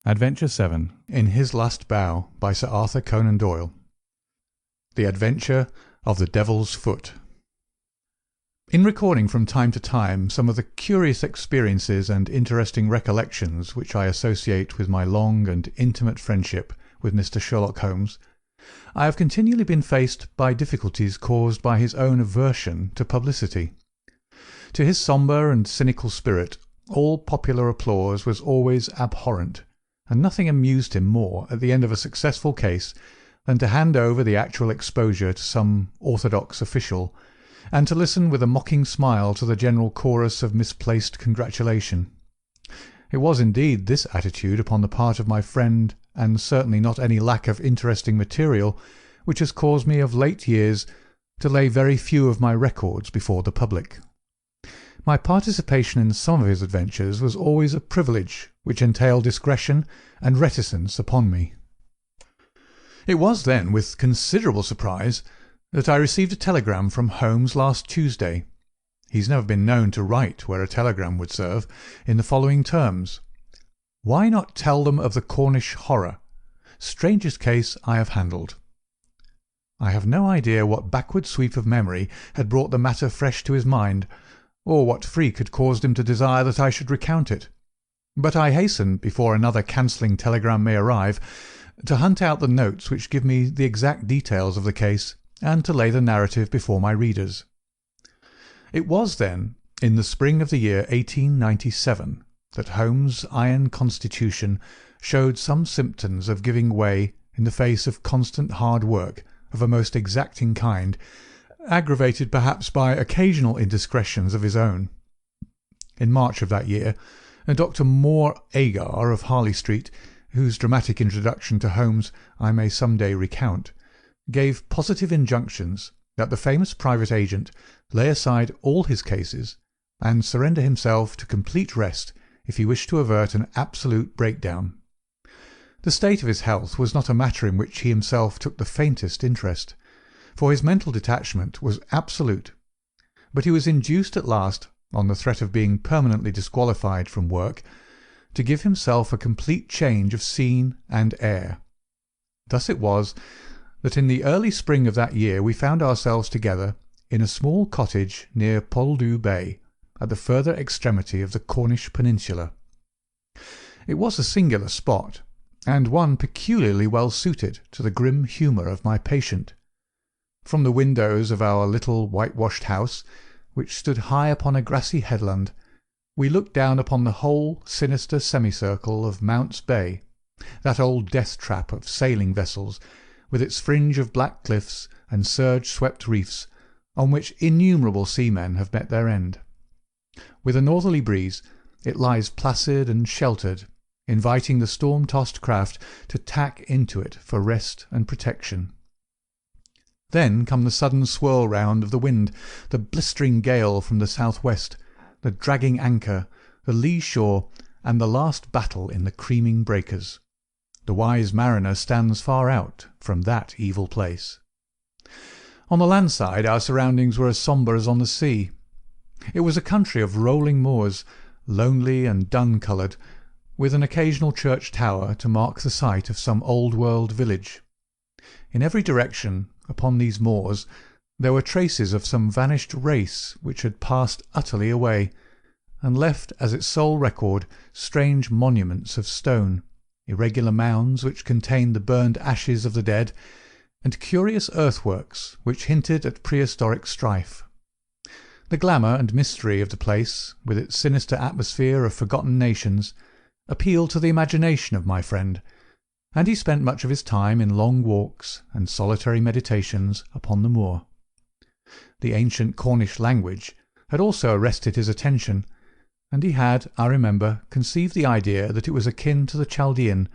Adventure 7 In His Last Bow by Sir Arthur Conan Doyle. The Adventure of the Devil's Foot. In recording from time to time some of the curious experiences and interesting recollections which I associate with my long and intimate friendship with Mr. Sherlock Holmes, I have continually been faced by difficulties caused by his own aversion to publicity. To his sombre and cynical spirit all popular applause was always abhorrent, and nothing amused him more at the end of a successful case than to hand over the actual exposure to some orthodox official, and to listen with a mocking smile to the general chorus of misplaced congratulation. It was indeed this attitude upon the part of my friend, and certainly not any lack of interesting material, which has caused me of late years to lay very few of my records before the public. My participation in some of his adventures was always a privilege which entailed discretion and reticence upon me. It was then with considerable surprise that I received a telegram from Holmes last Tuesday. He's never been known to write where a telegram would serve, in the following terms: "Why not tell them of the Cornish horror? Strangest case I have handled." I have no idea what backward sweep of memory had brought the matter fresh to his mind, or what freak had caused him to desire that I should recount it. But I hasten, before another cancelling telegram may arrive, to hunt out the notes which give me the exact details of the case, and to lay the narrative before my readers. It was, then, in the spring of the year 1897 that Holmes' iron constitution showed some symptoms of giving way in the face of constant hard work of a most exacting kind, aggravated perhaps by occasional indiscretions of his own. In March of that year, Dr. Moore Agar of Harley Street, whose dramatic introduction to Holmes I may some day recount, gave positive injunctions that the famous private agent lay aside all his cases and surrender himself to complete rest if he wished to avert an absolute breakdown. The state of his health was not a matter in which he himself took the faintest interest, for his mental detachment was absolute, but he was induced at last, on the threat of being permanently disqualified from work, to give himself a complete change of scene and air. Thus it was that in the early spring of that year we found ourselves together in a small cottage near Poldhu Bay, at the further extremity of the Cornish peninsula. It was a singular spot, and one peculiarly well suited to the grim humour of my patient. From the windows of our little whitewashed house, which stood high upon a grassy headland, we looked down upon the whole sinister semicircle of Mounts Bay, that old death-trap of sailing vessels, with its fringe of black cliffs and surge-swept reefs, on which innumerable seamen have met their end. With a northerly breeze, it lies placid and sheltered, inviting the storm-tossed craft to tack into it for rest and protection. Then come the sudden swirl round of the wind, the blistering gale from the south-west, the dragging anchor, the lee shore, and the last battle in the creaming breakers. The wise mariner stands far out from that evil place. On the land side our surroundings were as sombre as on the sea. It was a country of rolling moors, lonely and dun-coloured, with an occasional church tower to mark the site of some old-world village. In every direction upon these moors there were traces of some vanished race which had passed utterly away, and left as its sole record strange monuments of stone, irregular mounds which contained the burned ashes of the dead, and curious earthworks which hinted at prehistoric strife. The glamour and mystery of the place, with its sinister atmosphere of forgotten nations, appealed to the imagination of my friend, and he spent much of his time in long walks and solitary meditations upon the moor. The ancient Cornish language had also arrested his attention, and he had, I remember, conceived the idea that it was akin to the Chaldean,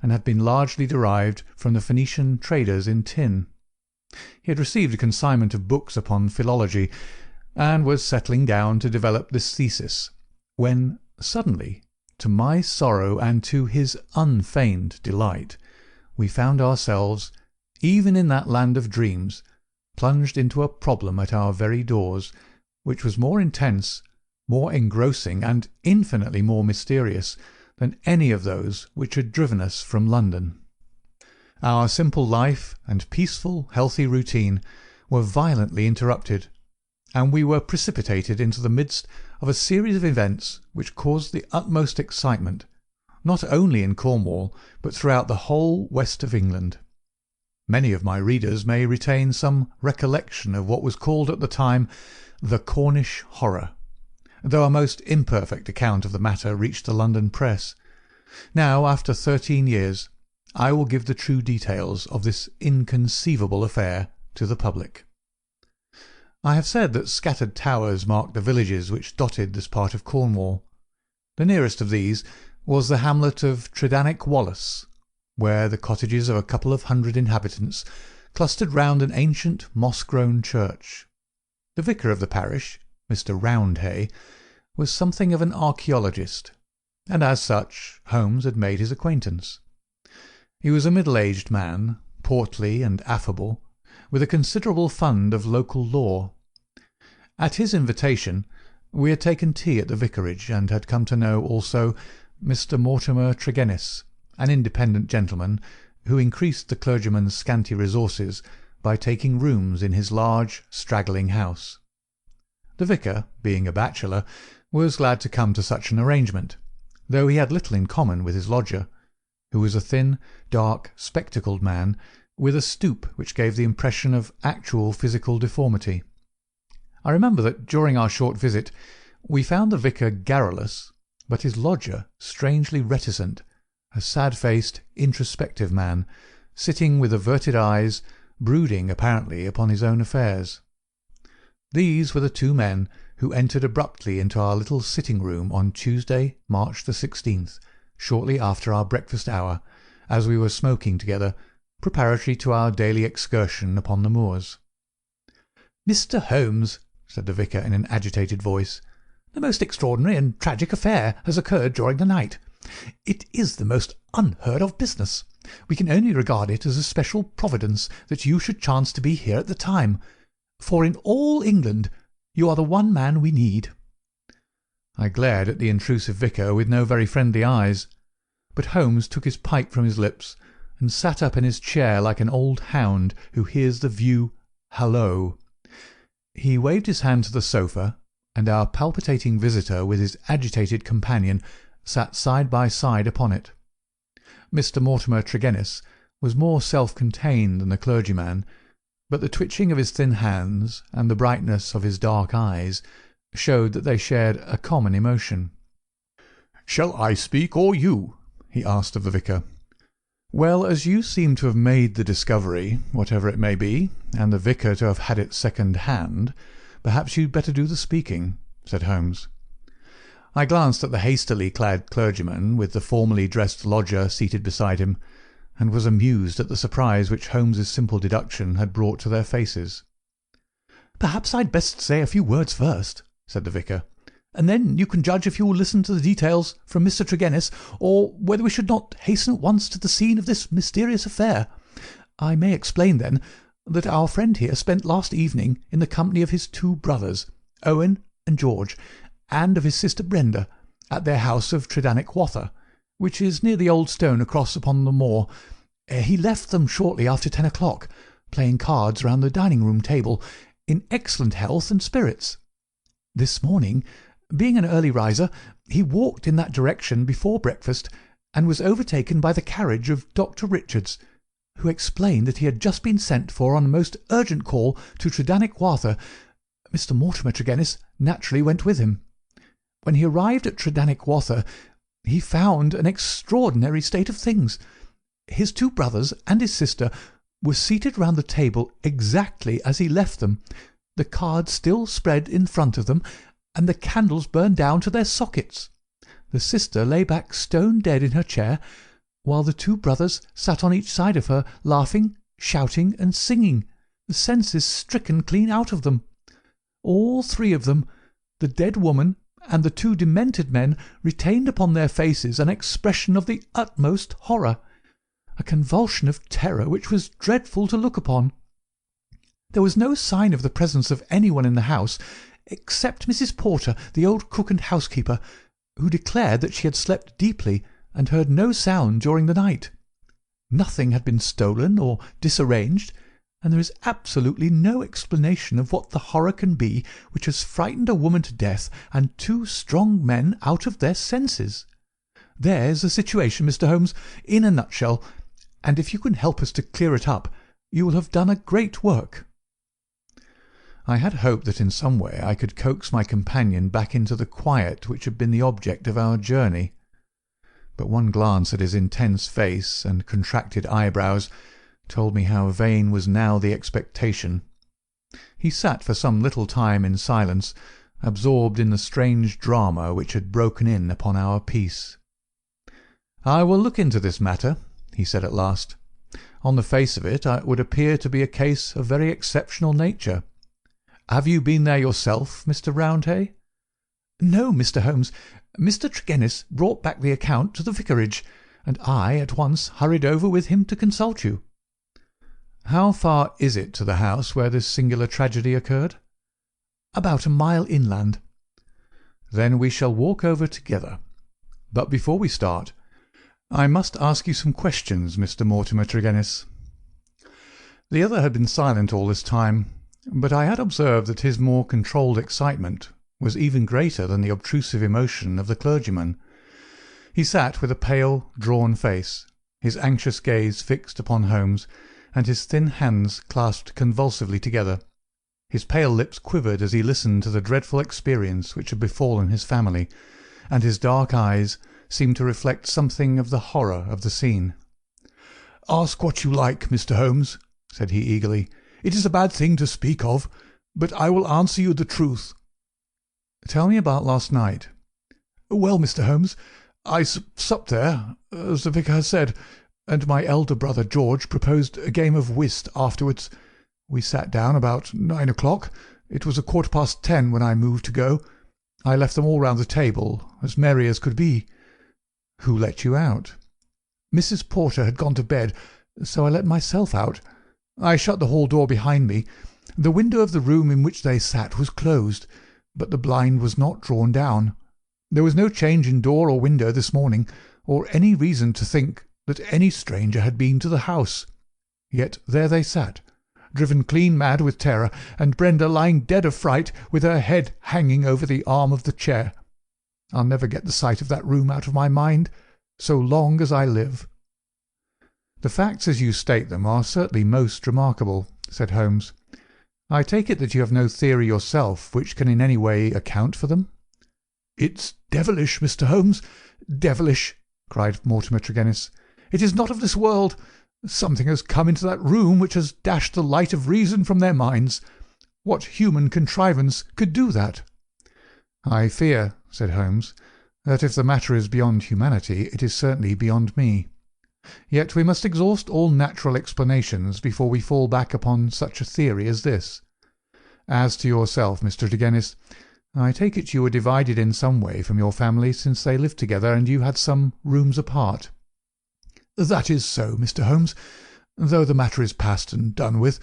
and had been largely derived from the Phoenician traders in tin. He had received a consignment of books upon philology, and was settling down to develop this thesis, when suddenly, to my sorrow and to his unfeigned delight, we found ourselves, even in that land of dreams, plunged into a problem at our very doors, which was more intense, more engrossing, and infinitely more mysterious than any of those which had driven us from London. Our simple life and peaceful, healthy routine were violently interrupted, and we were precipitated into the midst of a series of events which caused the utmost excitement, not only in Cornwall, but throughout the whole west of England. Many of my readers may retain some recollection of what was called at the time the Cornish horror, though a most imperfect account of the matter reached the London press. Now, after 13 years, I will give the true details of this inconceivable affair to the public. I have said that scattered towers marked the villages which dotted this part of Cornwall. The nearest of these was the hamlet of Tredannick Wallace, where the cottages of a couple of hundred inhabitants clustered round an ancient moss-grown church. The vicar of the parish, Mr. Roundhay, was something of an archaeologist, and as such Holmes had made his acquaintance. He was a middle-aged man, portly and affable, with a considerable fund of local lore. At his invitation we had taken tea at the vicarage, and had come to know also Mr. Mortimer Tregennis, an independent gentleman who increased the clergyman's scanty resources by taking rooms in his large, straggling house. The vicar, being a bachelor, was glad to come to such an arrangement, though he had little in common with his lodger, who was a thin, dark, spectacled man, with a stoop which gave the impression of actual physical deformity. I remember that during our short visit we found the vicar garrulous, but his lodger strangely reticent, a sad-faced, introspective man, sitting with averted eyes, brooding apparently upon his own affairs. These were the two men who entered abruptly into our little sitting-room on Tuesday, March the 16th, shortly after our breakfast hour, as we were smoking together, preparatory to our daily excursion upon the moors. "Mr. Holmes," said the vicar in an agitated voice, "the most extraordinary and tragic affair has occurred during the night. It is the most unheard-of business. We can only regard it as a special providence that you should chance to be here at the time, for in all England you are the one man we need." I glared at the intrusive vicar with no very friendly eyes, but Holmes took his pipe from his lips and sat up in his chair like an old hound who hears the view hallo. He waved his hand to the sofa, and our palpitating visitor with his agitated companion sat side by side upon it. Mr. Mortimer Tregennis was more self-contained than the clergyman, but the twitching of his thin hands and the brightness of his dark eyes showed that they shared a common emotion. "Shall I speak or you?" he asked of the vicar. "Well, as you seem to have made the discovery, whatever it may be, and the vicar to have had it second-hand, perhaps you'd better do the speaking," said Holmes. I glanced at the hastily clad clergyman with the formally dressed lodger seated beside him, and was amused at the surprise which Holmes's simple deduction had brought to their faces. "Perhaps I'd best say a few words first," said the vicar, "and then you can judge if you will listen to the details from Mr. Tregennis, or whether we should not hasten at once to the scene of this mysterious affair. I may explain, then, that our friend here spent last evening in the company of his two brothers, Owen and George, and of his sister Brenda, at their house of Tredannick Wallace, which is near the old stone across upon the moor. He left them shortly after 10 o'clock, playing cards round the dining-room table, in excellent health and spirits. This morning, being an early riser, he walked in that direction before breakfast, and was overtaken by the carriage of Dr. Richards, who explained that he had just been sent for on a most urgent call to Tredannick Wallace. Mr. Mortimer Tregennis naturally went with him. When he arrived at Tredannick Wallace, he found an extraordinary state of things. His two brothers and his sister were seated round the table exactly as he left them, the cards still spread in front of them, and the candles burned down to their sockets. The sister lay back stone-dead in her chair, while the two brothers sat on each side of her, laughing, shouting, and singing, the senses stricken clean out of them. All three of them, the dead woman and the two demented men, retained upon their faces an expression of the utmost horror, a convulsion of terror which was dreadful to look upon. There was no sign of the presence of anyone in the house, except Mrs. Porter, the old cook and housekeeper, who declared that she had slept deeply and heard no sound during the night. Nothing had been stolen or disarranged, and there is absolutely no explanation of what the horror can be which has frightened a woman to death and two strong men out of their senses. There's the situation, Mr. Holmes, in a nutshell, and if you can help us to clear it up, you will have done a great work." I had hoped that in some way I could coax my companion back into the quiet which had been the object of our journey, but one glance at his intense face and contracted eyebrows told me how vain was now the expectation. He sat for some little time in silence, absorbed in the strange drama which had broken in upon our peace. "I will look into this matter," he said at last. "On the face of it would appear to be a case of very exceptional nature. Have you been there yourself, Mr. Roundhay?" "No, Mr. Holmes. Mr. Tregennis brought back the account to the vicarage, and I at once hurried over with him to consult you." "How far is it to the house where this singular tragedy occurred?" "About a mile inland." "Then we shall walk over together. But before we start, I must ask you some questions, Mr. Mortimer Tregennis." The other had been silent all this time, but I had observed that his more controlled excitement was even greater than the obtrusive emotion of the clergyman. He sat with a pale, drawn face, his anxious gaze fixed upon Holmes, and his thin hands clasped convulsively together. His pale lips quivered as he listened to the dreadful experience which had befallen his family, and his dark eyes seemed to reflect something of the horror of the scene. "Ask what you like, Mr. Holmes," said he eagerly. "It is a bad thing to speak of, but I will answer you the truth." "Tell me about last night." "Well, Mr. Holmes, I supped there, as the vicar has said, and my elder brother George proposed a game of whist afterwards. We sat down about 9 o'clock. It was 10:15 when I moved to go. I left them all round the table, as merry as could be." "Who let you out?" "Mrs. Porter had gone to bed, so I let myself out. I shut the hall door behind me. The window of the room in which they sat was closed, but the blind was not drawn down. There was no change in door or window this morning, or any reason to think that any stranger had been to the house. Yet there they sat, driven clean mad with terror, and Brenda lying dead of fright with her head hanging over the arm of the chair. I'll never get the sight of that room out of my mind, so long as I live." "The facts as you state them are certainly most remarkable," said Holmes. "I take it that you have no theory yourself which can in any way account for them?" "It's devilish, Mr. Holmes, devilish!" cried Mortimer Tregennis. "It is not of this world. Something has come into that room which has dashed the light of reason from their minds. What human contrivance could do that?" "I fear," said Holmes, "that if the matter is beyond humanity, it is certainly beyond me. Yet we must exhaust all natural explanations before we fall back upon such a theory as this. As to yourself, Mr. Tregennis, I take it you were divided in some way from your family since they lived together and you had some rooms apart." "That is so, Mr. Holmes, though the matter is past and done with.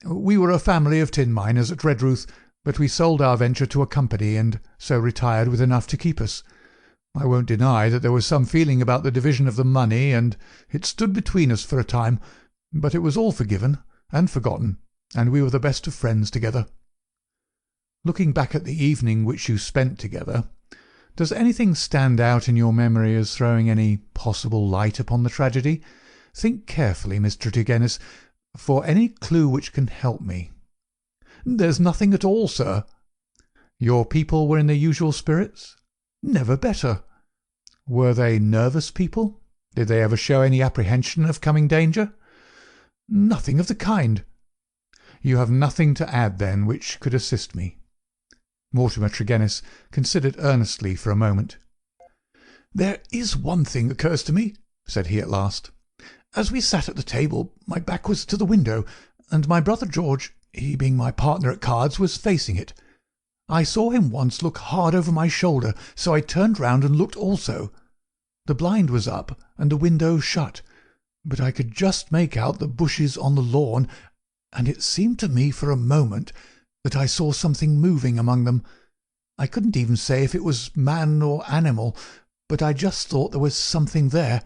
We were a family of tin miners at Redruth, but we sold our venture to a company and so retired with enough to keep us. I won't deny that there was some feeling about the division of the money, and it stood between us for a time, but it was all forgiven and forgotten, and we were the best of friends together." "Looking back at the evening which you spent together, does anything stand out in your memory as throwing any possible light upon the tragedy? Think carefully, Mr. Tregennis, for any clue which can help me." "There's nothing at all, sir." "Your people were in their usual spirits?" "Never better." "Were they nervous people? Did they ever show any apprehension of coming danger?" "Nothing of the kind." "You have nothing to add, then, which could assist me?" Mortimer Tregennis considered earnestly for a moment. "There is one thing occurs to me," said he at last. "As we sat at the table, my back was to the window, and my brother George, he being my partner at cards, was facing it. I saw him once look hard over my shoulder, so I turned round and looked also. The blind was up and the window shut, but I could just make out the bushes on the lawn, and it seemed to me for a moment that I saw something moving among them. I couldn't even say if it was man or animal, but I just thought there was something there.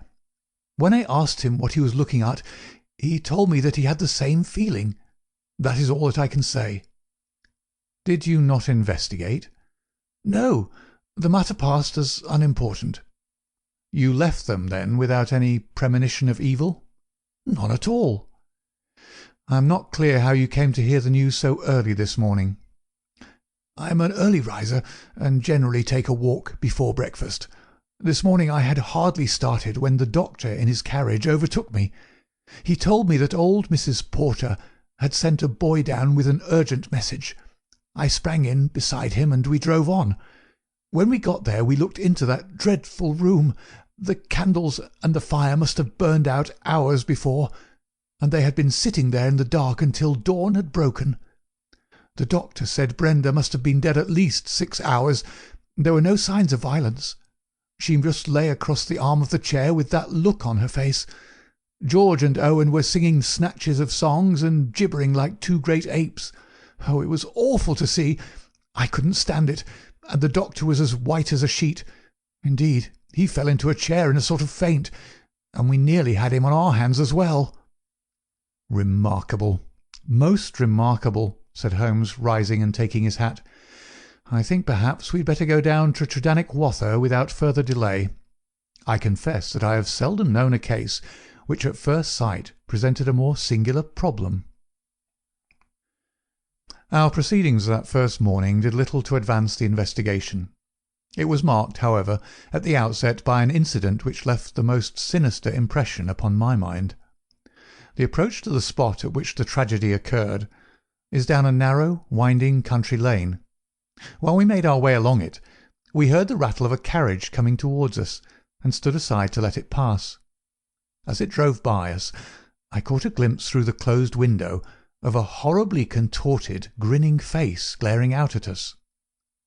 When I asked him what he was looking at, he told me that he had the same feeling. That is all that I can say." "Did you not investigate?" "No, the matter passed as unimportant." "You left them, then, without any premonition of evil?" "None at all." "I am not clear how you came to hear the news so early this morning." "I am an early riser, and generally take a walk before breakfast. This morning I had hardly started when the doctor in his carriage overtook me. He told me that old Mrs. Porter had sent a boy down with an urgent message. I sprang in beside him and we drove on. When we got there we looked into that dreadful room. The candles and the fire must have burned out hours before, and they had been sitting there in the dark until dawn had broken. The doctor said Brenda must have been dead at least 6 hours. There were no signs of violence. She just lay across the arm of the chair with that look on her face. George and Owen were singing snatches of songs and gibbering like two great apes. Oh, it was awful to see. I couldn't stand it, and the doctor was as white as a sheet. Indeed, he fell into a chair in a sort of faint, and we nearly had him on our hands as well." "Remarkable, most remarkable," said Holmes, rising and taking his hat. "I think perhaps we'd better go down to Tredannick Wather without further delay. I confess that I have seldom known a case which at first sight presented a more singular problem." Our proceedings that first morning did little to advance the investigation. It was marked, however, at the outset by an incident which left the most sinister impression upon my mind. The approach to the spot at which the tragedy occurred is down a narrow, winding country lane. While we made our way along it, we heard the rattle of a carriage coming towards us, and stood aside to let it pass. As it drove by us, I caught a glimpse through the closed window of a horribly contorted, grinning face glaring out at us.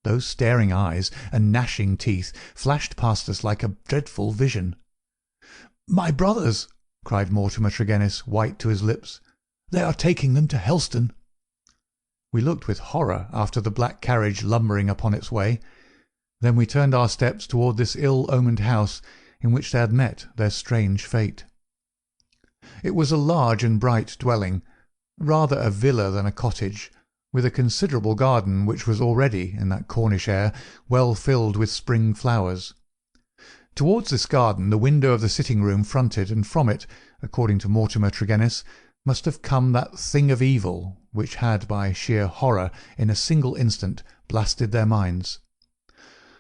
Those staring eyes and gnashing teeth flashed past us like a dreadful vision. "My brothers!" cried Mortimer Tregennis, white to his lips. "They are taking them to Helston." We looked with horror after the black carriage lumbering upon its way. Then we turned our steps toward this ill-omened house in which they had met their strange fate. It was a large and bright dwelling, rather a villa than a cottage, with a considerable garden which was already, in that Cornish air, well filled with spring flowers. Towards this garden the window of the sitting-room fronted, and from it, according to Mortimer Tregennis, must have come that thing of evil which had, by sheer horror, in a single instant, blasted their minds.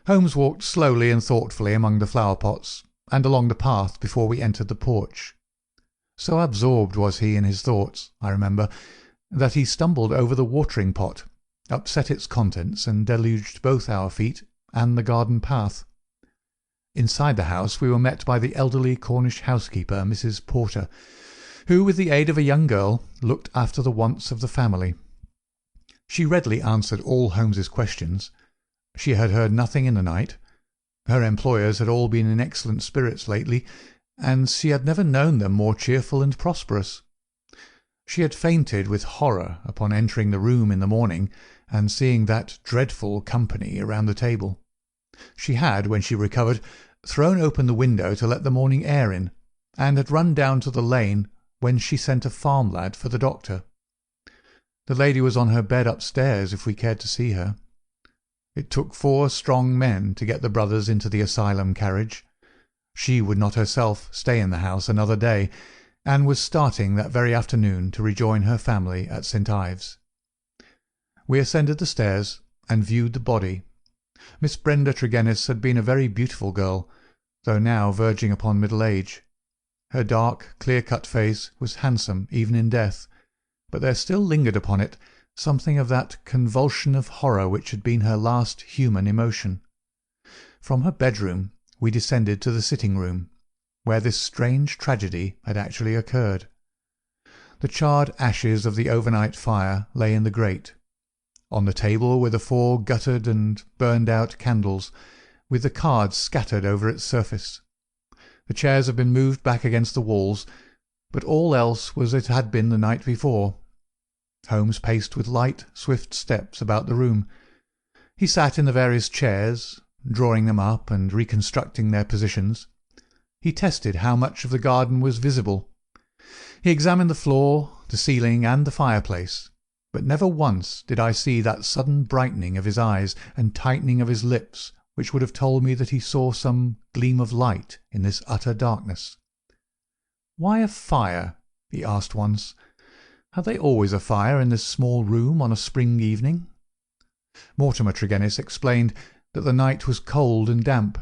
Holmes walked slowly and thoughtfully among the flower-pots, and along the path before we entered the porch. So absorbed was he in his thoughts, I remember, that he stumbled over the watering-pot, upset its contents, and deluged both our feet and the garden path. Inside the house we were met by the elderly Cornish housekeeper, Mrs. Porter, who, with the aid of a young girl, looked after the wants of the family. She readily answered all Holmes's questions. She had heard nothing in the night. Her employers had all been in excellent spirits lately, and she had never known them more cheerful and prosperous. She had fainted with horror upon entering the room in the morning and seeing that dreadful company around the table. She had, when she recovered, thrown open the window to let the morning air in, and had run down to the lane when she sent a farm lad for the doctor. The lady was on her bed upstairs if we cared to see her. It took 4 strong men to get the brothers into the asylum carriage. She would not herself stay in the house another day, and was starting that very afternoon to rejoin her family at St. Ives. We ascended the stairs and viewed the body. Miss Brenda Tregennis had been a very beautiful girl, though now verging upon middle age. Her dark, clear-cut face was handsome even in death, but there still lingered upon it something of that convulsion of horror which had been her last human emotion. From her bedroom we descended to the sitting-room, where this strange tragedy had actually occurred. The charred ashes of the overnight fire lay in the grate. On the table were the 4 guttered and burned-out candles, with the cards scattered over its surface. The chairs had been moved back against the walls, but all else was as it had been the night before. Holmes paced with light, swift steps about the room. He sat in the various chairs, drawing them up and reconstructing their positions. He tested how much of the garden was visible. He examined the floor, the ceiling, and the fireplace, but never once did I see that sudden brightening of his eyes and tightening of his lips which would have told me that he saw some gleam of light in this utter darkness. "Why a fire?" he asked once. "Have they always a fire in this small room on a spring evening?" Mortimer Tregennis explained that the night was cold and damp.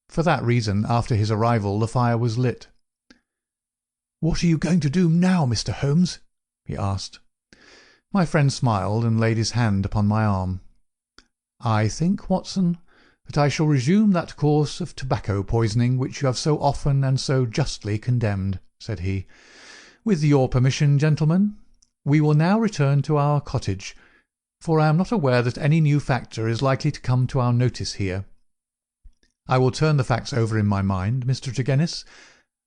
For that reason, after his arrival, the fire was lit. "What are you going to do now, Mr. Holmes?" he asked. My friend smiled and laid his hand upon my arm. "I think, Watson, that I shall resume that course of tobacco poisoning which you have so often and so justly condemned," said he. "With your permission, gentlemen, we will now return to our cottage, for I am not aware that any new factor is likely to come to our notice here. I will turn the facts over in my mind, Mr. Tregennis,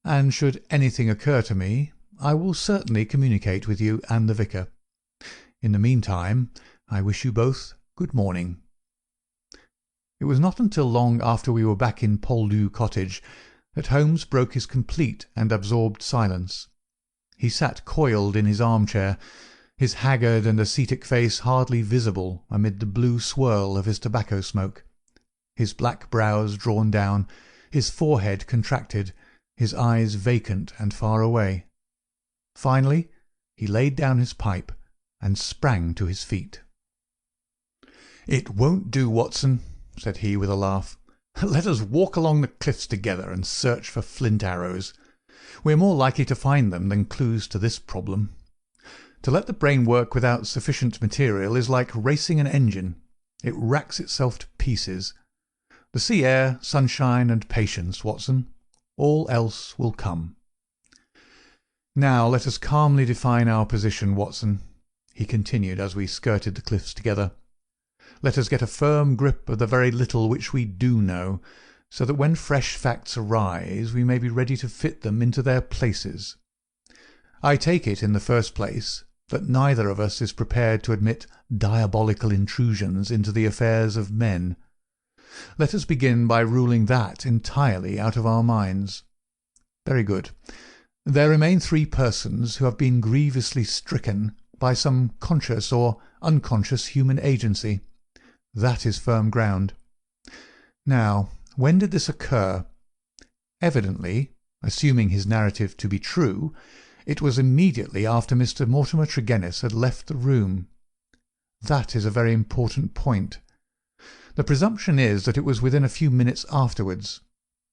and should anything occur to me, I will certainly communicate with you and the vicar. In the meantime, I wish you both good morning." It was not until long after we were back in Poldhu Cottage that Holmes broke his complete and absorbed silence. He sat coiled in his armchair, his haggard and ascetic face hardly visible amid the blue swirl of his tobacco smoke, his black brows drawn down, his forehead contracted, his eyes vacant and far away. Finally he laid down his pipe and sprang to his feet. "It won't do, Watson," said he with a laugh. "Let us walk along the cliffs together and search for flint arrows. We are more likely to find them than clues to this problem. To let the brain work without sufficient material is like racing an engine. It racks itself to pieces. The sea air, sunshine, and patience, Watson. All else will come. Now let us calmly define our position, Watson," he continued as we skirted the cliffs together. "Let us get a firm grip of the very little which we do know, so that when fresh facts arise we may be ready to fit them into their places. I take it, in the first place, that neither of us is prepared to admit diabolical intrusions into the affairs of men. Let us begin by ruling that entirely out of our minds. Very good. There remain 3 persons who have been grievously stricken by some conscious or unconscious human agency. That is firm ground. Now, when did this occur? Evidently, assuming his narrative to be true, it was immediately after Mr. Mortimer Tregennis had left the room. That is a very important point. The presumption is that it was within a few minutes afterwards.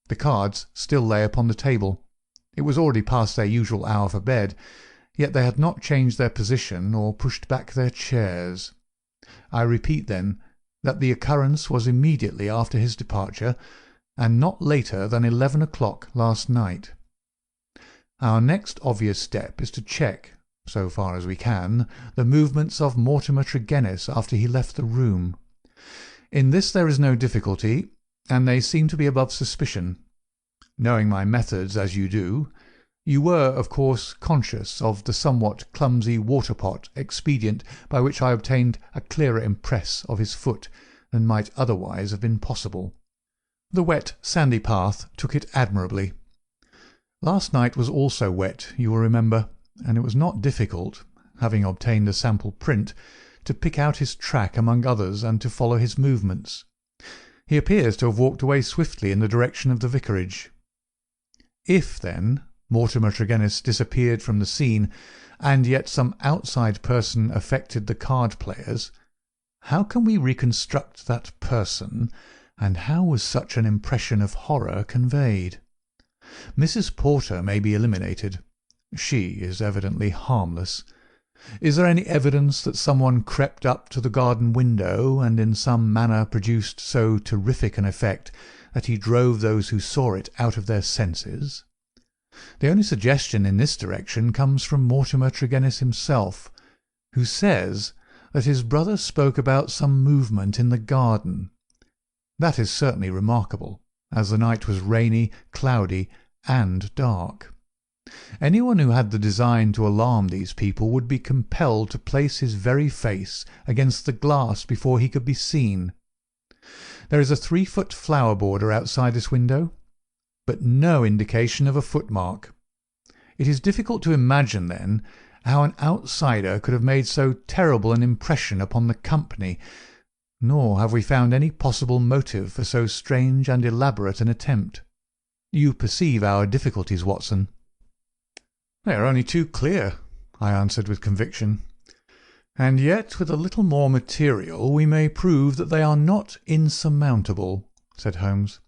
The cards still lay upon the table. It was already past their usual hour for bed, yet they had not changed their position or pushed back their chairs. I repeat, then, that the occurrence was immediately after his departure, and not later than 11 o'clock last night. Our next obvious step is to check, so far as we can, the movements of Mortimer Tregennis after he left the room. In this there is no difficulty, and they seem to be above suspicion. Knowing my methods as you do, you were, of course, conscious of the somewhat clumsy water-pot expedient by which I obtained a clearer impress of his foot than might otherwise have been possible. The wet, sandy path took it admirably. Last night was also wet, you will remember, and it was not difficult, having obtained a sample print, to pick out his track among others and to follow his movements. He appears to have walked away swiftly in the direction of the vicarage. If, then, Mortimer Tregennis disappeared from the scene, and yet some outside person affected the card-players, how can we reconstruct that person, and how was such an impression of horror conveyed? Mrs. Porter may be eliminated. She is evidently harmless. Is there any evidence that someone crept up to the garden window and in some manner produced so terrific an effect that he drove those who saw it out of their senses? The only suggestion in this direction comes from Mortimer Tregennis himself, who says that his brother spoke about some movement in the garden. That is certainly remarkable, as the night was rainy, cloudy, and dark. Anyone who had the design to alarm these people would be compelled to place his very face against the glass before he could be seen. There is a 3-foot flower border outside this window, but no indication of a footmark. It is difficult to imagine, then, how an outsider could have made so terrible an impression upon the company, nor have we found any possible motive for so strange and elaborate an attempt. You perceive our difficulties, Watson." "They are only too clear," I answered with conviction. "And yet with a little more material we may prove that they are not insurmountable," said Holmes.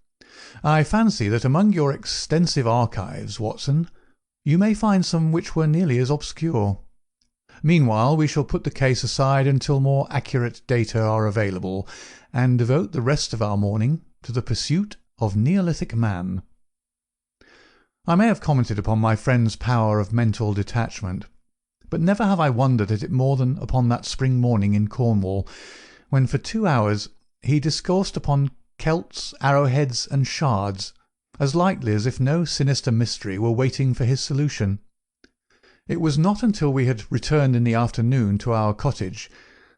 "I fancy that among your extensive archives, Watson, you may find some which were nearly as obscure. Meanwhile we shall put the case aside until more accurate data are available, and devote the rest of our morning to the pursuit of Neolithic man." I may have commented upon my friend's power of mental detachment, but never have I wondered at it more than upon that spring morning in Cornwall, when for 2 hours he discoursed upon celts, arrowheads, and shards, as lightly as if no sinister mystery were waiting for his solution. It was not until we had returned in the afternoon to our cottage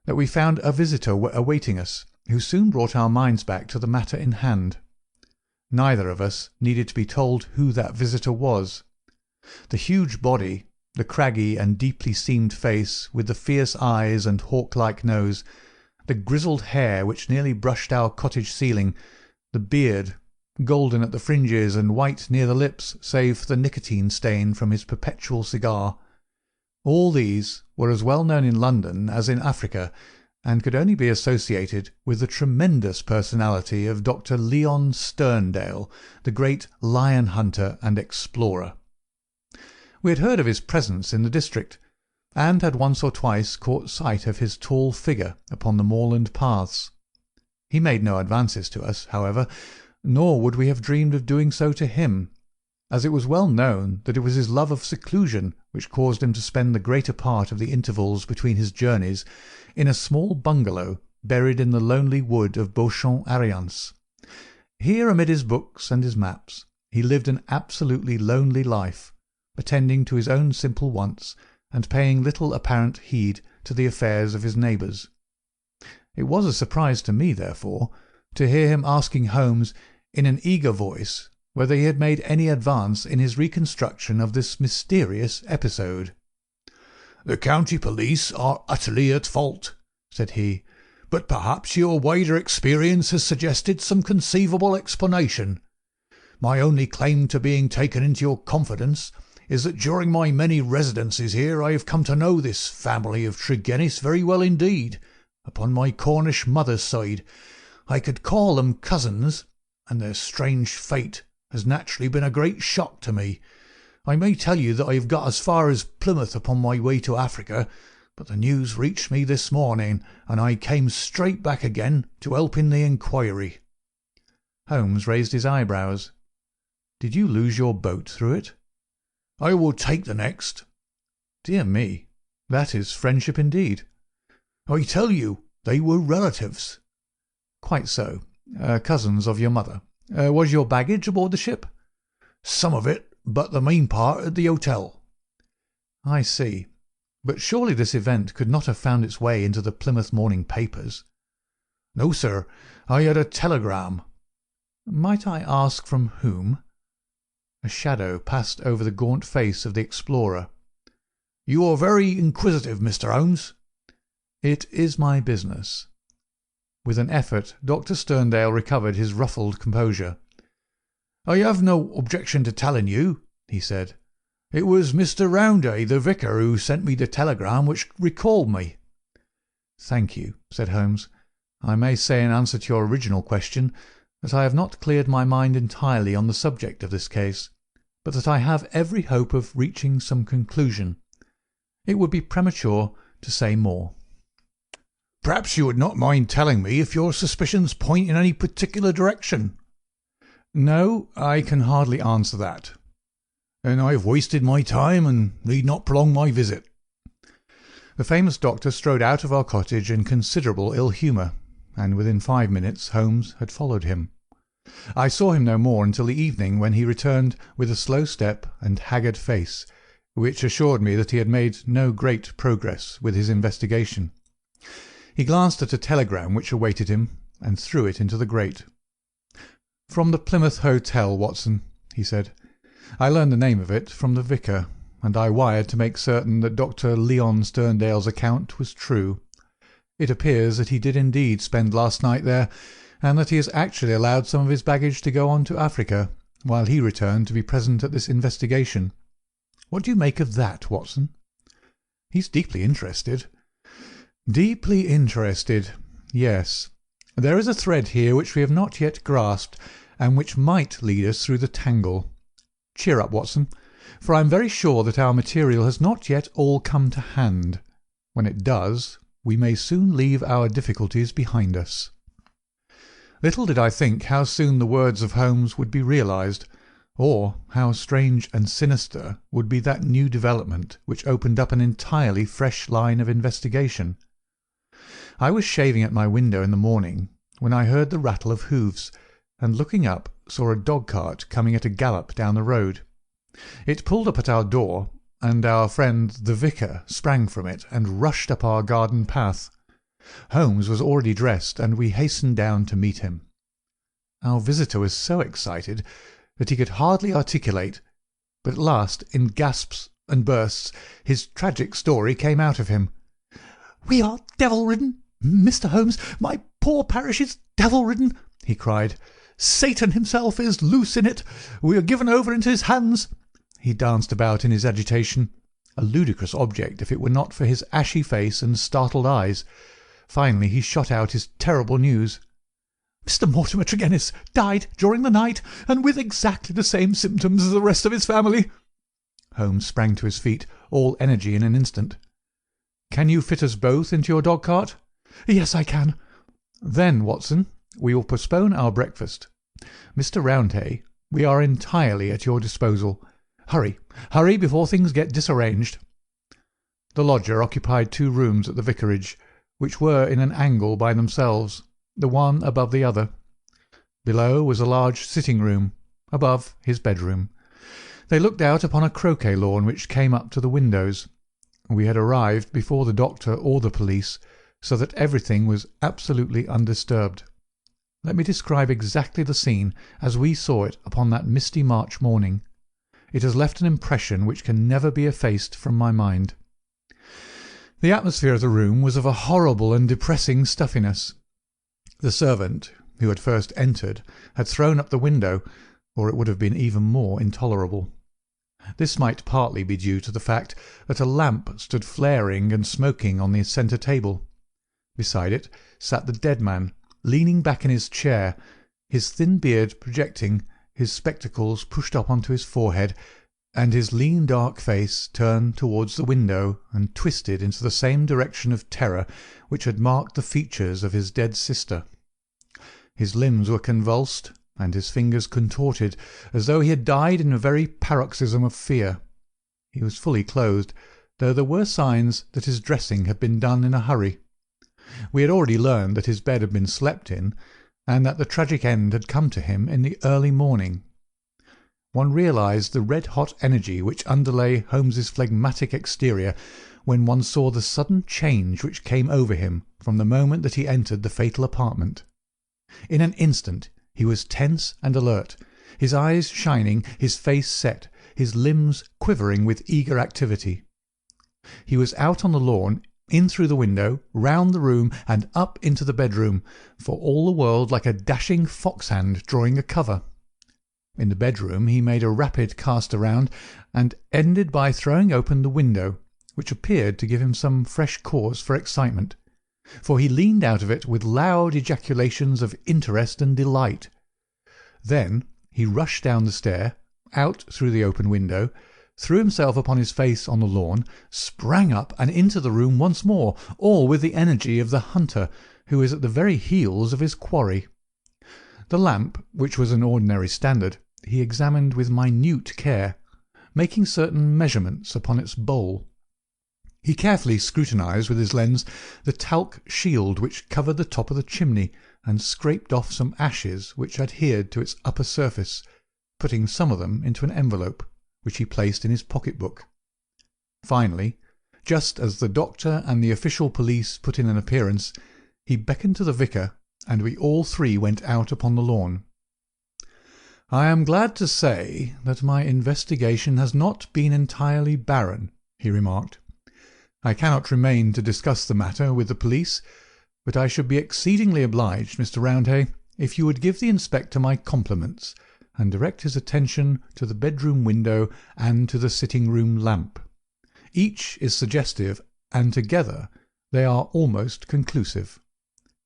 that we found a visitor awaiting us, who soon brought our minds back to the matter in hand. Neither of us needed to be told who that visitor was. The huge body, the craggy and deeply seamed face with the fierce eyes and hawk-like nose, the grizzled hair which nearly brushed our cottage ceiling, the beard, golden at the fringes and white near the lips save for the nicotine stain from his perpetual cigar, all these were as well known in London as in Africa, and could only be associated with the tremendous personality of Dr. Leon Sterndale, the great lion hunter and explorer. We had heard of his presence in the district, and had once or twice caught sight of his tall figure upon the moorland paths. He made no advances to us, however, nor would we have dreamed of doing so to him, as it was well known that it was his love of seclusion which caused him to spend the greater part of the intervals between his journeys in a small bungalow buried in the lonely wood of Beauchamp-Ariens. Here, amid his books and his maps, he lived an absolutely lonely life, attending to his own simple wants and paying little apparent heed to the affairs of his neighbours. It was a surprise to me, therefore, to hear him asking Holmes in an eager voice whether he had made any advance in his reconstruction of this mysterious episode. "The county police are utterly at fault," said he, "but perhaps your wider experience has suggested some conceivable explanation. My only claim to being taken into your confidence is that during my many residences here I have come to know this family of Tregennis very well indeed. Upon my Cornish mother's side, I could call them cousins, and their strange fate has naturally been a great shock to me. I may tell you that I have got as far as Plymouth upon my way to Africa, but the news reached me this morning, and I came straight back again to help in the inquiry." Holmes raised his eyebrows. "Did you lose your boat through it?" "I will take the next." "Dear me, that is friendship indeed." "I tell you, they were relatives." "Quite so. Cousins of your mother. Was your baggage aboard the ship?" "Some of it, but the main part at the hotel." "I see. But surely this event could not have found its way into the Plymouth morning papers?" "No, sir. I had a telegram." "Might I ask from whom?" A shadow passed over the gaunt face of the explorer. "You are very inquisitive, Mr. Holmes." "It is my business." With an effort Dr. Sterndale recovered his ruffled composure. "I have no objection to telling you," he said. "It was Mr. Rounday, the vicar, who sent me the telegram which recalled me." "Thank you," said Holmes. "I may say in answer to your original question that I have not cleared my mind entirely on the subject of this case, but that I have every hope of reaching some conclusion. It would be premature to say more." "Perhaps you would not mind telling me if your suspicions point in any particular direction?" "No, I can hardly answer that." "Then I have wasted my time and need not prolong my visit." The famous doctor strode out of our cottage in considerable ill humour, and within 5 minutes Holmes had followed him. I saw him no more until the evening, when he returned with a slow step and haggard face, which assured me that he had made no great progress with his investigation. He glanced at a telegram which awaited him, and threw it into the grate. "From the Plymouth Hotel, Watson," he said. "I learned the name of it from the vicar, and I wired to make certain that Dr. Leon Sterndale's account was true. It appears that he did indeed spend last night there, and that he has actually allowed some of his baggage to go on to Africa, while he returned to be present at this investigation. What do you make of that, Watson?" "He's deeply interested." "Deeply interested. Yes. There is a thread here which we have not yet grasped, and which might lead us through the tangle. Cheer up, Watson, for I am very sure that our material has not yet all come to hand. When it does, we may soon leave our difficulties behind us." Little did I think how soon the words of Holmes would be realized, or how strange and sinister would be that new development which opened up an entirely fresh line of investigation. I was shaving at my window in the morning when I heard the rattle of hoofs, and looking up saw a dog-cart coming at a gallop down the road. It pulled up at our door, and our friend the vicar sprang from it and rushed up our garden path. Holmes was already dressed, and we hastened down to meet him. Our visitor was so excited that he could hardly articulate, but at last, in gasps and bursts, his tragic story came out of him. "We are devil-ridden, Mr. Holmes. My poor parish is devil-ridden," he cried. "Satan himself is loose in it. We are given over into his hands." He danced about in his agitation, a ludicrous object if it were not for his ashy face and startled eyes. Finally he shot out his terrible news. "Mr. Mortimer Tregennis died during the night, and with exactly the same symptoms as the rest of his family." Holmes sprang to his feet, all energy in an instant. "Can you fit us both into your dog-cart?" "Yes, I can." "Then, Watson, we will postpone our breakfast. Mr. Roundhay, we are entirely at your disposal. Hurry, hurry, before things get disarranged." The lodger occupied 2 rooms at the vicarage, which were in an angle by themselves, the one above the other. Below was a large sitting-room, above his bedroom. They looked out upon a croquet lawn which came up to the windows. We had arrived before the doctor or the police, so that everything was absolutely undisturbed. Let me describe exactly the scene as we saw it upon that misty March morning. It has left an impression which can never be effaced from my mind. The atmosphere of the room was of a horrible and depressing stuffiness. The servant, who had first entered, had thrown up the window, or it would have been even more intolerable. This might partly be due to the fact that a lamp stood flaring and smoking on the centre table. Beside it sat the dead man, leaning back in his chair, his thin beard projecting, his spectacles pushed up onto his forehead, and his lean dark face turned towards the window and twisted into the same direction of terror which had marked the features of his dead sister. His limbs were convulsed, and his fingers contorted, as though he had died in a very paroxysm of fear. He was fully clothed, though there were signs that his dressing had been done in a hurry. We had already learned that his bed had been slept in, and that the tragic end had come to him in the early morning. One realized the red-hot energy which underlay Holmes's phlegmatic exterior when one saw the sudden change which came over him from the moment that he entered the fatal apartment. In an instant he was tense and alert, his eyes shining, his face set, his limbs quivering with eager activity. He was out on the lawn, in through the window, round the room, and up into the bedroom, for all the world like a dashing foxhound drawing a cover. In the bedroom he made a rapid cast around, and ended by throwing open the window, which appeared to give him some fresh cause for excitement, for he leaned out of it with loud ejaculations of interest and delight. Then he rushed down the stair, out through the open window, threw himself upon his face on the lawn, sprang up and into the room once more, all with the energy of the hunter who is at the very heels of his quarry. The lamp, which was an ordinary standard, he examined with minute care, making certain measurements upon its bowl. He carefully scrutinized with his lens the talc shield which covered the top of the chimney, and scraped off some ashes which adhered to its upper surface, putting some of them into an envelope, which he placed in his pocket-book. Finally, just as the doctor and the official police put in an appearance, he beckoned to the vicar and we all three went out upon the lawn. "I am glad to say that my investigation has not been entirely barren," he remarked. "I cannot remain to discuss the matter with the police, but I should be exceedingly obliged, Mr. Roundhay, if you would give the inspector my compliments, and direct his attention to the bedroom window and to the sitting-room lamp. Each is suggestive, and together they are almost conclusive.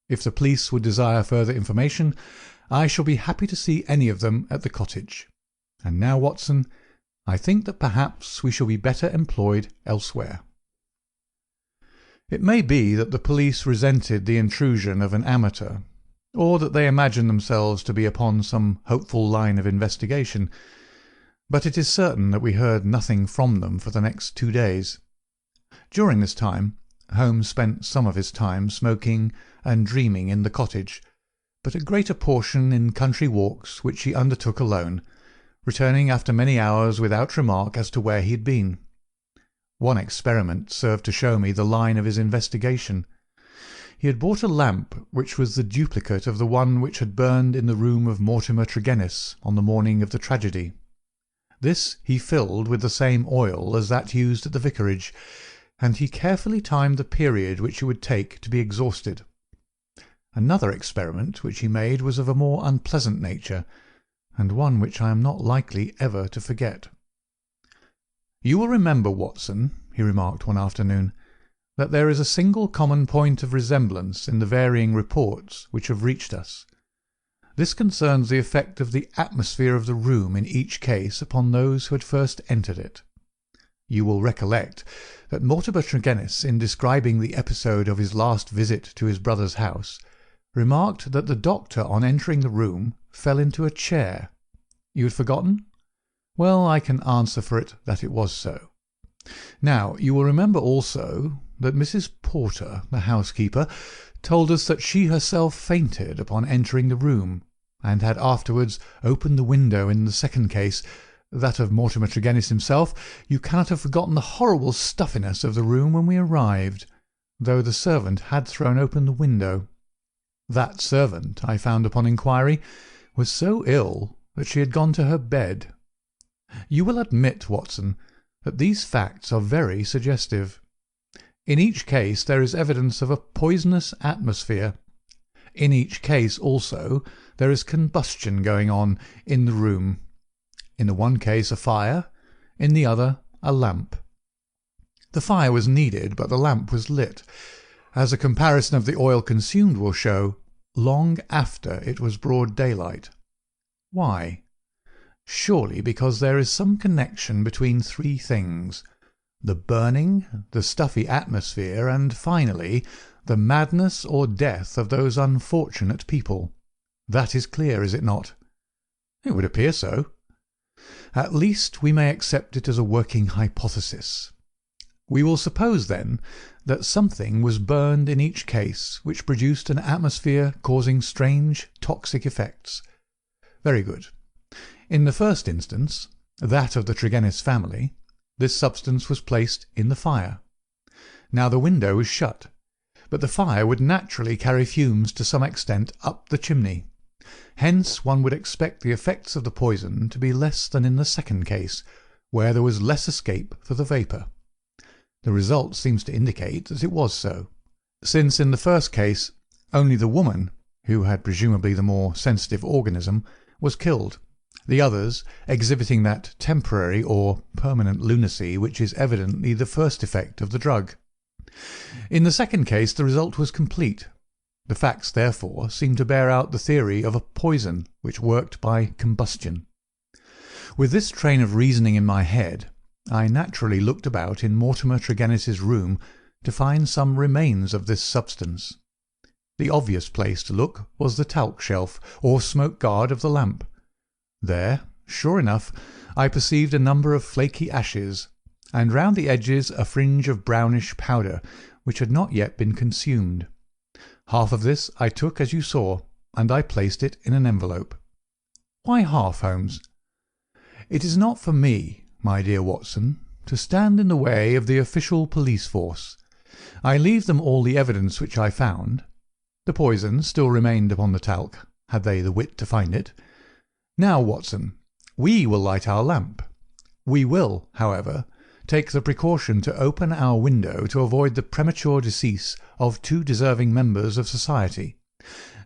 If the police would desire further information, I shall be happy to see any of them at the cottage. And now, Watson, I think that perhaps we shall be better employed elsewhere." It may be that the police resented the intrusion of an amateur, or that they imagined themselves to be upon some hopeful line of investigation, but it is certain that we heard nothing from them for the next 2 days. During this time Holmes spent some of his time smoking and dreaming in the cottage, but a greater portion in country walks which he undertook alone, returning after many hours without remark as to where he had been. One experiment served to show me the line of his investigation. He had bought a lamp which was the duplicate of the one which had burned in the room of Mortimer Tregennis on the morning of the tragedy. This he filled with the same oil as that used at the vicarage, and he carefully timed the period which it would take to be exhausted. Another experiment which he made was of a more unpleasant nature, and one which I am not likely ever to forget. "You will remember, Watson," he remarked one afternoon, "that there is a single common point of resemblance in the varying reports which have reached us. This concerns the effect of the atmosphere of the room in each case upon those who had first entered it. You will recollect that Mortimer Tregennis, in describing the episode of his last visit to his brother's house, remarked that the doctor on entering the room fell into a chair. You had forgotten? Well, I can answer for it that it was so. Now, you will remember also that Mrs. Porter, the housekeeper, told us that she herself fainted upon entering the room, and had afterwards opened the window in the second case, that of Mortimer Tregennis himself. You cannot have forgotten the horrible stuffiness of the room when we arrived, though the servant had thrown open the window. That servant, I found upon inquiry, was so ill that she had gone to her bed. You will admit, Watson, that these facts are very suggestive. In each case there is evidence of a poisonous atmosphere. In each case, also, there is combustion going on in the room. In the one case a fire, in the other a lamp. The fire was needed, but the lamp was lit, as a comparison of the oil consumed will show, long after it was broad daylight. Why? Surely because there is some connection between three things: the burning, the stuffy atmosphere, and, finally, the madness or death of those unfortunate people. That is clear, is it not? It would appear so. At least we may accept it as a working hypothesis. We will suppose, then, that something was burned in each case which produced an atmosphere causing strange toxic effects. Very good. In the first instance, that of the Tregennis family, this substance was placed in the fire. Now the window was shut, but the fire would naturally carry fumes to some extent up the chimney. Hence one would expect the effects of the poison to be less than in the second case, where there was less escape for the vapour. The result seems to indicate that it was so, since in the first case only the woman, who had presumably the more sensitive organism, was killed, the others exhibiting that temporary or permanent lunacy which is evidently the first effect of the drug. In the second case the result was complete. The facts, therefore, seem to bear out the theory of a poison which worked by combustion. With this train of reasoning in my head, I naturally looked about in Mortimer Tregennis's room to find some remains of this substance. The obvious place to look was the talc shelf, or smoke guard of the lamp. There, sure enough, I perceived a number of flaky ashes, and round the edges a fringe of brownish powder, which had not yet been consumed. Half of this I took as you saw, and I placed it in an envelope. Why half, Holmes? It is not for me, my dear Watson, to stand in the way of the official police force. I leave them all the evidence which I found. The poison still remained upon the talc, had they the wit to find it. "Now, Watson, we will light our lamp. We will, however, take the precaution to open our window to avoid the premature decease of two deserving members of society,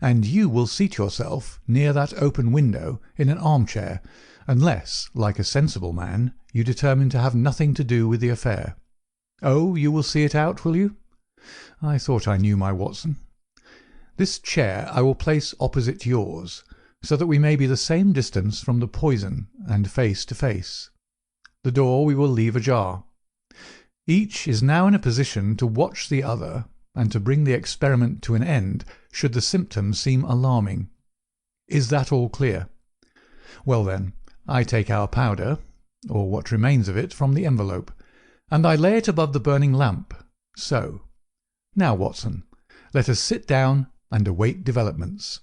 and you will seat yourself near that open window in an arm-chair, unless, like a sensible man, you determine to have nothing to do with the affair. Oh, you will see it out, will you? I thought I knew my Watson. This chair I will place opposite yours, so that we may be the same distance from the poison and face to face. The door we will leave ajar. Each is now in a position to watch the other and to bring the experiment to an end should the symptoms seem alarming. Is that all clear? Well then, I take our powder, or what remains of it, from the envelope, and I lay it above the burning lamp. So. Now, Watson, let us sit down and await developments."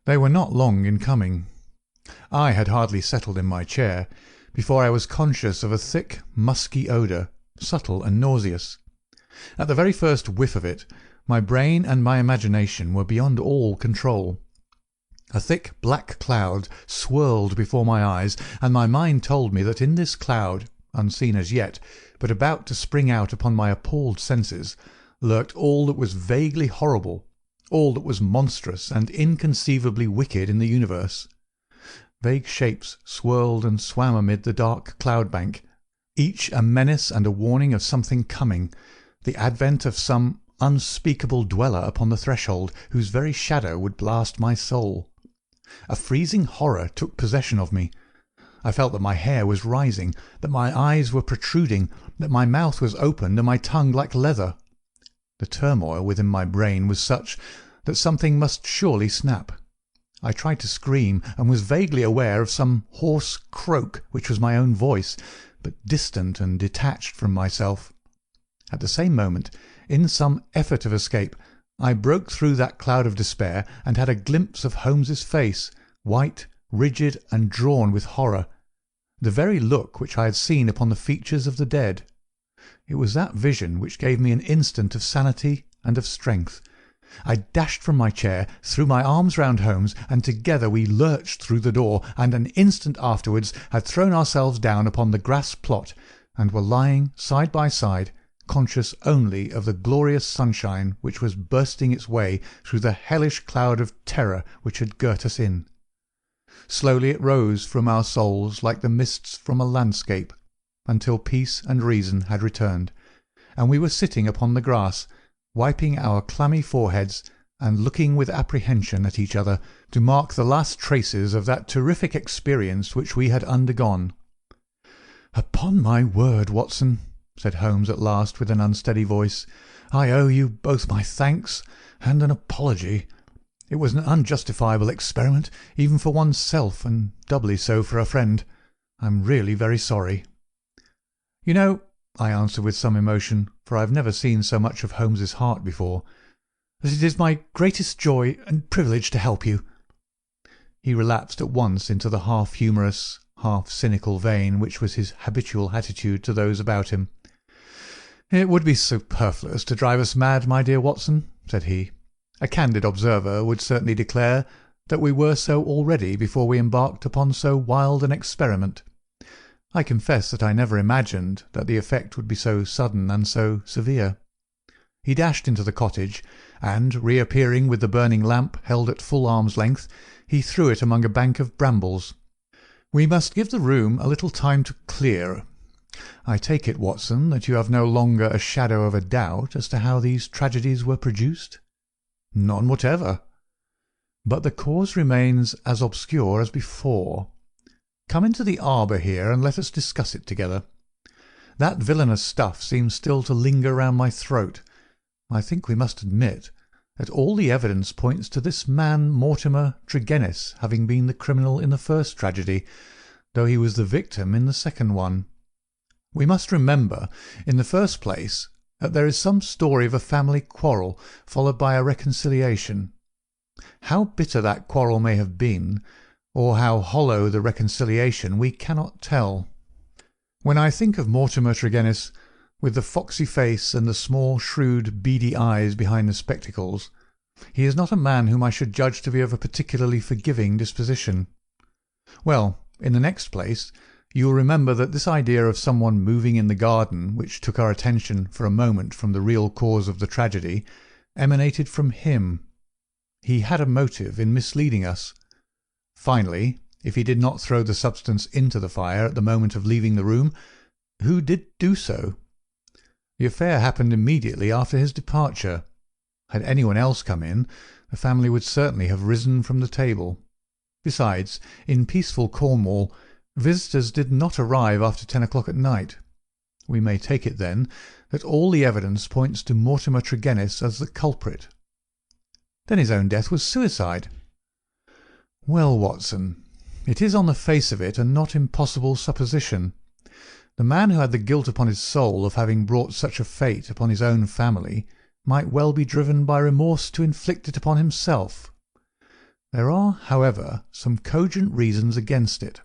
They were not long in coming. I had hardly settled in my chair before I was conscious of a thick, musky odour, subtle and nauseous. At the very first whiff of it, my brain and my imagination were beyond all control. A thick black cloud swirled before my eyes, and my mind told me that in this cloud, unseen as yet, but about to spring out upon my appalled senses, lurked all that was vaguely horrible, all that was monstrous and inconceivably wicked in the universe. Vague shapes swirled and swam amid the dark cloud-bank, each a menace and a warning of something coming, the advent of some unspeakable dweller upon the threshold, whose very shadow would blast my soul. A freezing horror took possession of me. I felt that my hair was rising, that my eyes were protruding, that my mouth was opened and my tongue like leather. The turmoil within my brain was such that something must surely snap. I tried to scream, and was vaguely aware of some hoarse croak which was my own voice, but distant and detached from myself. At the same moment, in some effort of escape, I broke through that cloud of despair and had a glimpse of Holmes's face, white, rigid, and drawn with horror, the very look which I had seen upon the features of the dead. It was that vision which gave me an instant of sanity and of strength. I dashed from my chair, threw my arms round Holmes, and together we lurched through the door, and an instant afterwards had thrown ourselves down upon the grass plot, and were lying side by side, conscious only of the glorious sunshine which was bursting its way through the hellish cloud of terror which had girt us in. Slowly it rose from our souls like the mists from a landscape, until peace and reason had returned, and we were sitting upon the grass, wiping our clammy foreheads and looking with apprehension at each other to mark the last traces of that terrific experience which we had undergone. "Upon my word, Watson," said Holmes at last with an unsteady voice, "I owe you both my thanks and an apology. It was an unjustifiable experiment, even for one's self, and doubly so for a friend. I'm really very sorry." "You know," I answered with some emotion, for I have never seen so much of Holmes's heart before, "that it is my greatest joy and privilege to help you." He relapsed at once into the half-humorous, half-cynical vein which was his habitual attitude to those about him. "It would be superfluous to drive us mad, my dear Watson," said he. "A candid observer would certainly declare that we were so already before we embarked upon so wild an experiment. I confess that I never imagined that the effect would be so sudden and so severe." He dashed into the cottage, and, reappearing with the burning lamp held at full arm's length, he threw it among a bank of brambles. "We must give the room a little time to clear. I take it, Watson, that you have no longer a shadow of a doubt as to how these tragedies were produced?" "None whatever." "But the cause remains as obscure as before. Come into the arbour here and let us discuss it together. That villainous stuff seems still to linger round my throat. I think we must admit that all the evidence points to this man Mortimer Tregennis having been the criminal in the first tragedy, though he was the victim in the second one. We must remember, in the first place, that there is some story of a family quarrel followed by a reconciliation. How bitter that quarrel may have been, or how hollow the reconciliation, we cannot tell. When I think of Mortimer Tregennis, with the foxy face and the small, shrewd, beady eyes behind the spectacles, He is not a man whom I should judge to be of a particularly forgiving disposition. Well, in the next place, you will remember that this idea of someone moving in the garden, which took our attention for a moment from the real cause of the tragedy, emanated from him. He had a motive in misleading us. Finally, if he did not throw the substance into the fire at the moment of leaving the room, who did do so? The affair happened immediately after his departure. Had anyone else come in, the family would certainly have risen from the table. Besides, in peaceful Cornwall, visitors did not arrive after 10 o'clock at night. We may take it, then, that all the evidence points to Mortimer Tregennis as the culprit. Then his own death was suicide. Well, Watson, it is on the face of it a not impossible supposition. The man who had the guilt upon his soul of having brought such a fate upon his own family might well be driven by remorse to inflict it upon himself. There are, however, some cogent reasons against it.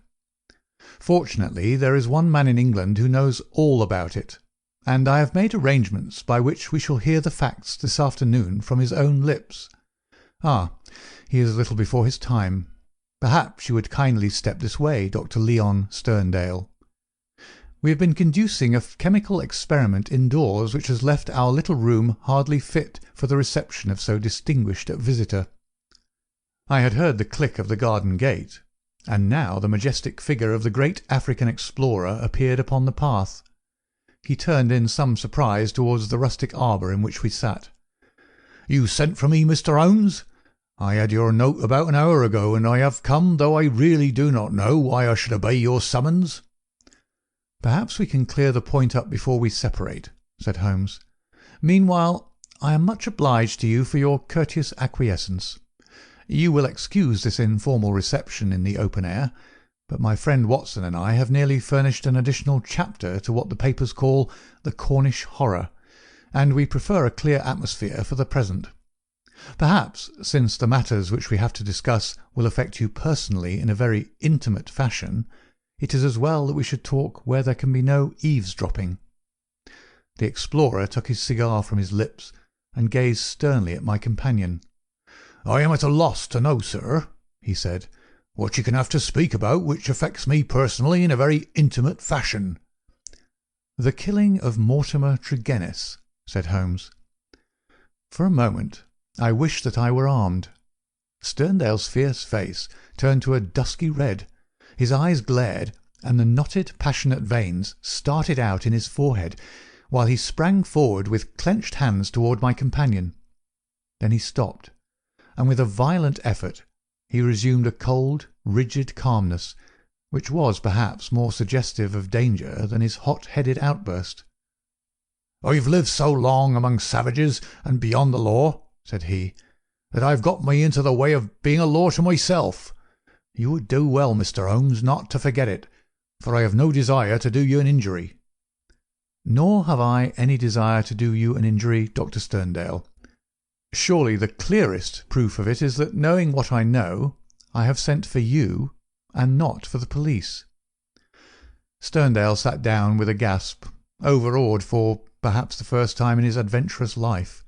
Fortunately, there is one man in England who knows all about it, and I have made arrangements by which we shall hear the facts this afternoon from his own lips. Ah, he is a little before his time. Perhaps you would kindly step this way, Dr. Leon Sterndale. We have been conducting a chemical experiment indoors which has left our little room hardly fit for the reception of so distinguished a visitor. I had heard the click of the garden gate, and now the majestic figure of the great African explorer appeared upon the path. He turned in some surprise towards the rustic arbour in which we sat. "You sent for me, Mr. Holmes? I had your note about an hour ago, and I have come, though I really do not know why I should obey your summons." "Perhaps we can clear the point up before we separate," said Holmes. "Meanwhile, I am much obliged to you for your courteous acquiescence. You will excuse this informal reception in the open air, but my friend Watson and I have nearly furnished an additional chapter to what the papers call the Cornish horror, and we prefer a clear atmosphere for the present. Perhaps, since the matters which we have to discuss will affect you personally in a very intimate fashion, it is as well that we should talk where there can be no eavesdropping." The explorer took his cigar from his lips and gazed sternly at my companion. "I am at a loss to know, sir," he said, "what you can have to speak about which affects me personally in a very intimate fashion." "The killing of Mortimer Tregennis," said Holmes. For a moment I wished that I were armed. Sterndale's fierce face turned to a dusky red. His eyes glared, and the knotted, passionate veins started out in his forehead, while he sprang forward with clenched hands toward my companion. Then he stopped, and with a violent effort he resumed a cold, rigid calmness, which was perhaps more suggestive of danger than his hot-headed outburst. "I've lived so long among savages and beyond the law," said he, "that I've got me into the way of being a law to myself. You would do well, Mr. Holmes, not to forget it, for I have no desire to do you an injury." "Nor have I any desire to do you an injury, Dr. Sterndale. Surely the clearest proof of it is that, knowing what I know, I have sent for you and not for the police." Sterndale sat down with a gasp, overawed for perhaps the first time in his adventurous life.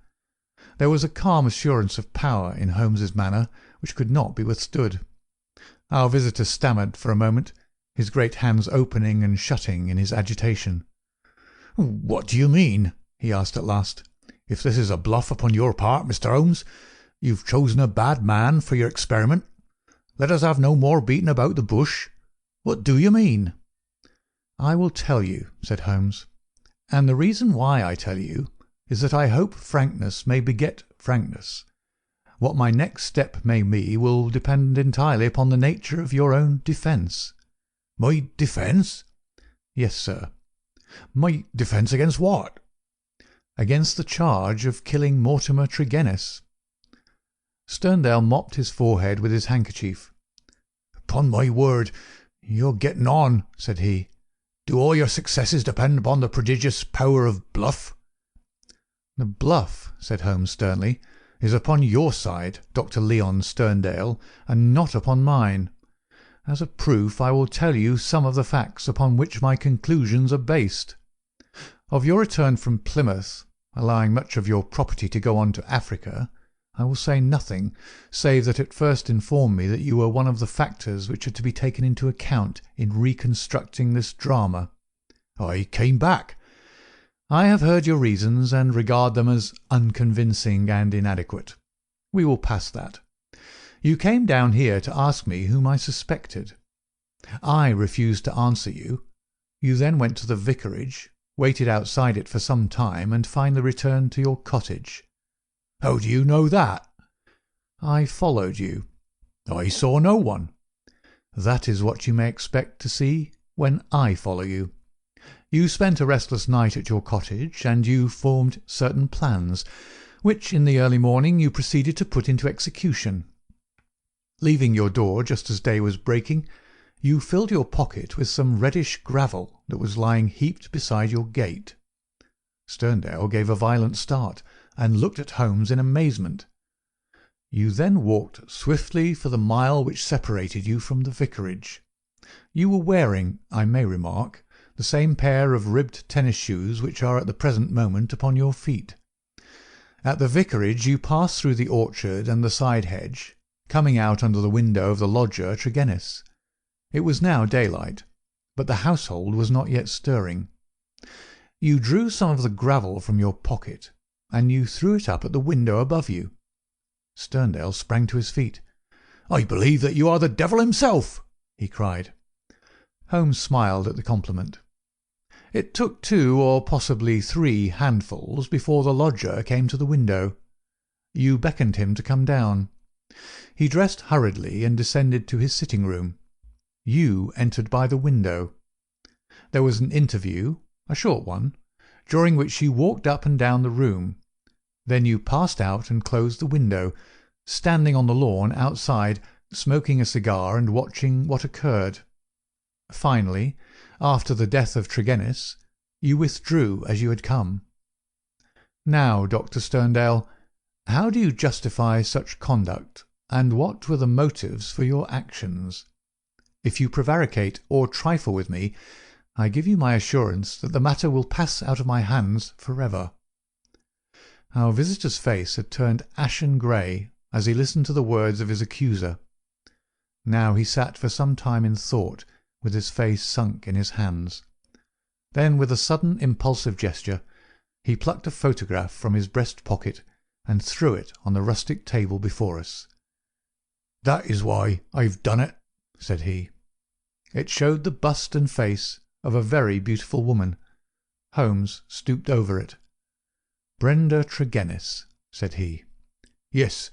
There was a calm assurance of power in Holmes's manner which could not be withstood. Our visitor stammered for a moment, his great hands opening and shutting in his agitation. "What do you mean?" he asked at last. "If this is a bluff upon your part, Mr. Holmes, you've chosen a bad man for your experiment. Let us have no more beating about the bush. What do you mean?" "I will tell you," said Holmes, "and the reason why I tell you is that I hope frankness may beget frankness. What my next step may be will depend entirely upon the nature of your own defence." "My defence?" "Yes, sir." "My defence against what?" "Against the charge of killing Mortimer Tregennis." Sterndale mopped his forehead with his handkerchief. "Upon my word, you're getting on," said he. "Do all your successes depend upon the prodigious power of bluff?" "The bluff," said Holmes sternly, "is upon your side, Dr. Leon Sterndale, and not upon mine. As a proof I will tell you some of the facts upon which my conclusions are based. Of your return from Plymouth, allowing much of your property to go on to Africa, I will say nothing, save that it first informed me that you were one of the factors which are to be taken into account in reconstructing this drama. I came back. I have heard your reasons and regard them as unconvincing and inadequate. We will pass that. You came down here to ask me whom I suspected. I refused to answer you. You then went to the vicarage, waited outside it for some time, and finally returned to your cottage. How do you know that? I followed you. I saw no one. That is what you may expect to see when I follow you. You spent a restless night at your cottage, and you formed certain plans, which in the early morning you proceeded to put into execution. Leaving your door just as day was breaking, you filled your pocket with some reddish gravel that was lying heaped beside your gate. Sterndale gave a violent start, and looked at Holmes in amazement. You then walked swiftly for the mile which separated you from the vicarage. You were wearing, I may remark, the same pair of ribbed tennis shoes which are at the present moment upon your feet. At the vicarage you passed through the orchard and the side hedge, coming out under the window of the lodger Tregennis. It was now daylight, but the household was not yet stirring. You drew some of the gravel from your pocket, and you threw it up at the window above you. Sterndale sprang to his feet. "I believe that you are the devil himself!" he cried. Holmes smiled at the compliment. It took 2 or possibly 3 handfuls before the lodger came to the window. You beckoned him to come down. He dressed hurriedly and descended to his sitting-room. You entered by the window. There was an interview, a short one, during which you walked up and down the room. Then you passed out and closed the window, standing on the lawn outside, smoking a cigar and watching what occurred. Finally, after the death of Tregennis, you withdrew as you had come. Now, Dr. Sterndale, how do you justify such conduct, and what were the motives for your actions? If you prevaricate or trifle with me, I give you my assurance that the matter will pass out of my hands forever." Our visitor's face had turned ashen grey as he listened to the words of his accuser. Now he sat for some time in thought, with his face sunk in his hands. Then, with a sudden impulsive gesture, he plucked a photograph from his breast pocket and threw it on the rustic table before us. "That is why I've done it," said he. It showed the bust and face of a very beautiful woman. Holmes stooped over it. "Brenda Tregennis," said he. "Yes,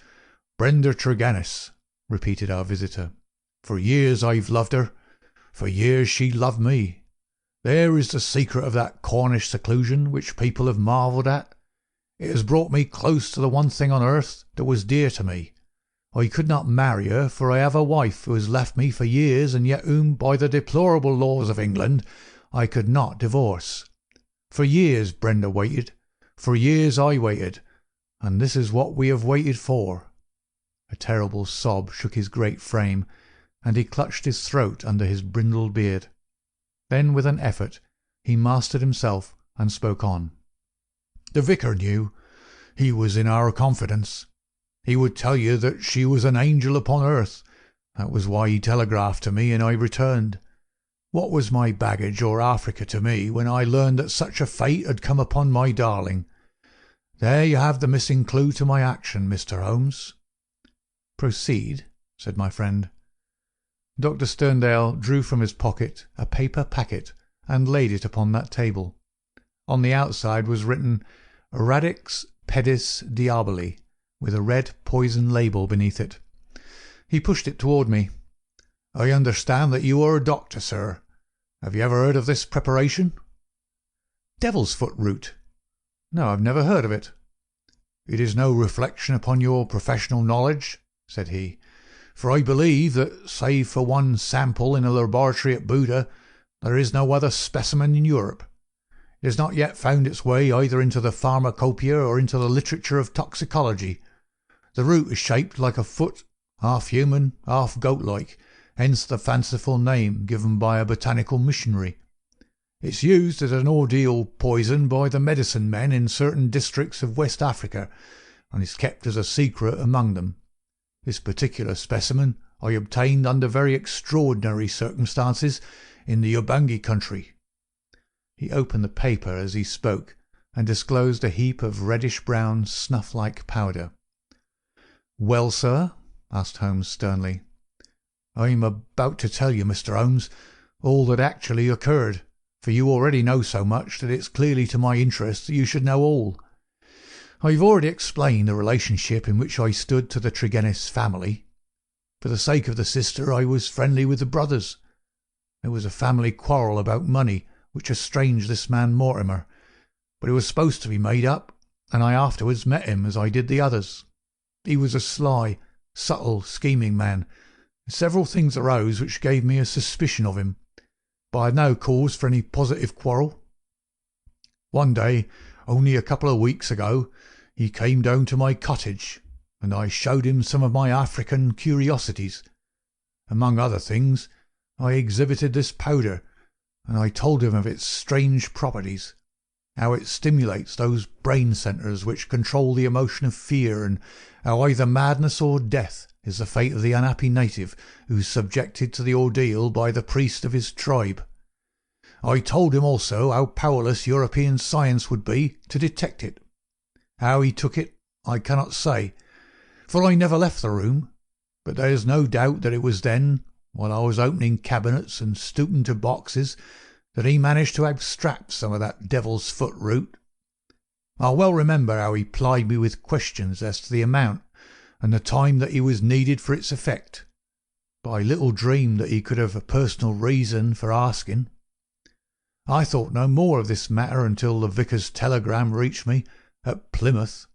Brenda Tregennis," repeated our visitor. "For years I've loved her. For years she loved me. There is the secret of that Cornish seclusion which people have marvelled at. It has brought me close to the one thing on earth that was dear to me. I could not marry her, for I have a wife who has left me for years, and yet whom, by the deplorable laws of England, I could not divorce. For years Brenda waited, for years I waited, and this is what we have waited for." A terrible sob shook his great frame, and he clutched his throat under his brindled beard. Then, with an effort, he mastered himself and spoke on. "The vicar knew. He was in our confidence. He would tell you that she was an angel upon earth. That was why he telegraphed to me and I returned. What was my baggage or Africa to me when I learned that such a fate had come upon my darling? There you have the missing clue to my action, Mr. Holmes." "Proceed," said my friend. Dr. Sterndale drew from his pocket a paper packet and laid it upon that table. On the outside was written "Radix Pedis Diaboli," with a red poison label beneath it. He pushed it toward me. "I understand that you are a doctor, sir. Have you ever heard of this preparation?" "Devil's foot root? No, I've never heard of it." "It is no reflection upon your professional knowledge," said he, "for I believe that, save for one sample in a laboratory at Buda, there is no other specimen in Europe. It has not yet found its way either into the pharmacopoeia or into the literature of toxicology. The root is shaped like a foot, half human, half goat-like, hence the fanciful name given by a botanical missionary. It's used as an ordeal poison by the medicine men in certain districts of West Africa, and is kept as a secret among them. This particular specimen I obtained under very extraordinary circumstances in the Ubangi country." He opened the paper as he spoke and disclosed a heap of reddish-brown, snuff-like powder. "Well, sir?" asked Holmes sternly. "I'm about to tell you, Mr. Holmes, all that actually occurred, for you already know so much that it's clearly to my interest that you should know all. I've already explained the relationship in which I stood to the Tregennis family. For the sake of the sister I was friendly with the brothers. There was a family quarrel about money which estranged this man Mortimer, but it was supposed to be made up, and I afterwards met him as I did the others. He was a sly, subtle, scheming man, and several things arose which gave me a suspicion of him, but I had no cause for any positive quarrel. One day, only a couple of weeks ago, he came down to my cottage, and I showed him some of my African curiosities. Among other things, I exhibited this powder, and I told him of its strange properties, how it stimulates those brain centres which control the emotion of fear, and how either madness or death is the fate of the unhappy native who is subjected to the ordeal by the priest of his tribe. I told him also how powerless European science would be to detect it. How he took it, I cannot say, for I never left the room, but there is no doubt that it was then, while I was opening cabinets and stooping to boxes, that he managed to abstract some of that devil's foot root. I well remember how he plied me with questions as to the amount and the time that he was needed for its effect, but I little dreamed that he could have a personal reason for asking. I thought no more of this matter until the vicar's telegram reached me at Plymouth.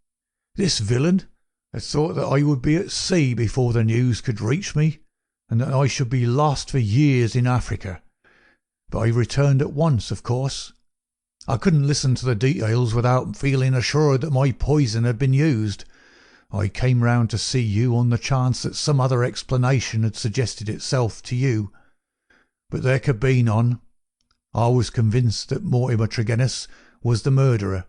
This villain had thought that I would be at sea before the news could reach me, and that I should be lost for years in Africa. But I returned at once, of course. I couldn't listen to the details without feeling assured that my poison had been used. I came round to see you on the chance that some other explanation had suggested itself to you, but there could be none. I was convinced that Mortimer Tregennis was the murderer,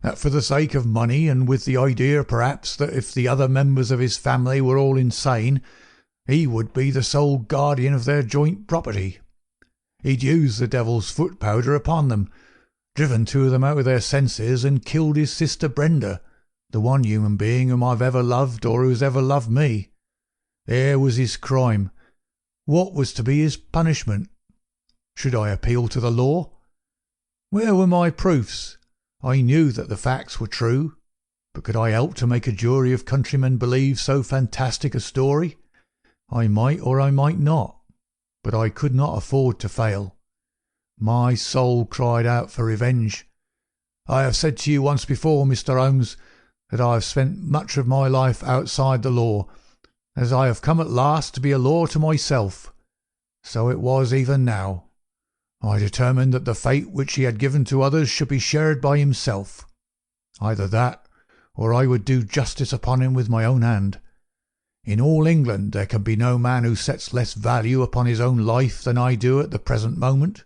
that for the sake of money, and with the idea perhaps that if the other members of his family were all insane, he would be the sole guardian of their joint property. He'd used the devil's foot powder upon them, driven two of them out of their senses, and killed his sister Brenda, the one human being whom I've ever loved or who has ever loved me. There was his crime. What was to be his punishment? Should I appeal to the law? Where were my proofs? I knew that the facts were true, but could I help to make a jury of countrymen believe so fantastic a story? I might or I might not, but I could not afford to fail. My soul cried out for revenge. I have said to you once before, Mr. Holmes, that I have spent much of my life outside the law, as I have come at last to be a law to myself. So it was even now. I determined that the fate which he had given to others should be shared by himself. Either that, or I would do justice upon him with my own hand. In all England there can be no man who sets less value upon his own life than I do at the present moment.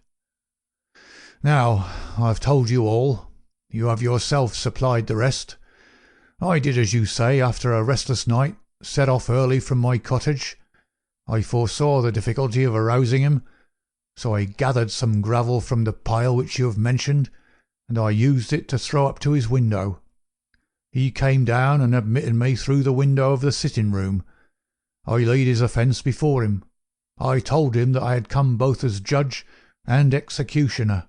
Now, I have told you all. You have yourself supplied the rest. I did as you say after a restless night, set off early from my cottage. I foresaw the difficulty of arousing him, so I gathered some gravel from the pile which you have mentioned, and I used it to throw up to his window. He came down and admitted me through the window of the sitting-room. I laid his offence before him. I told him that I had come both as judge and executioner.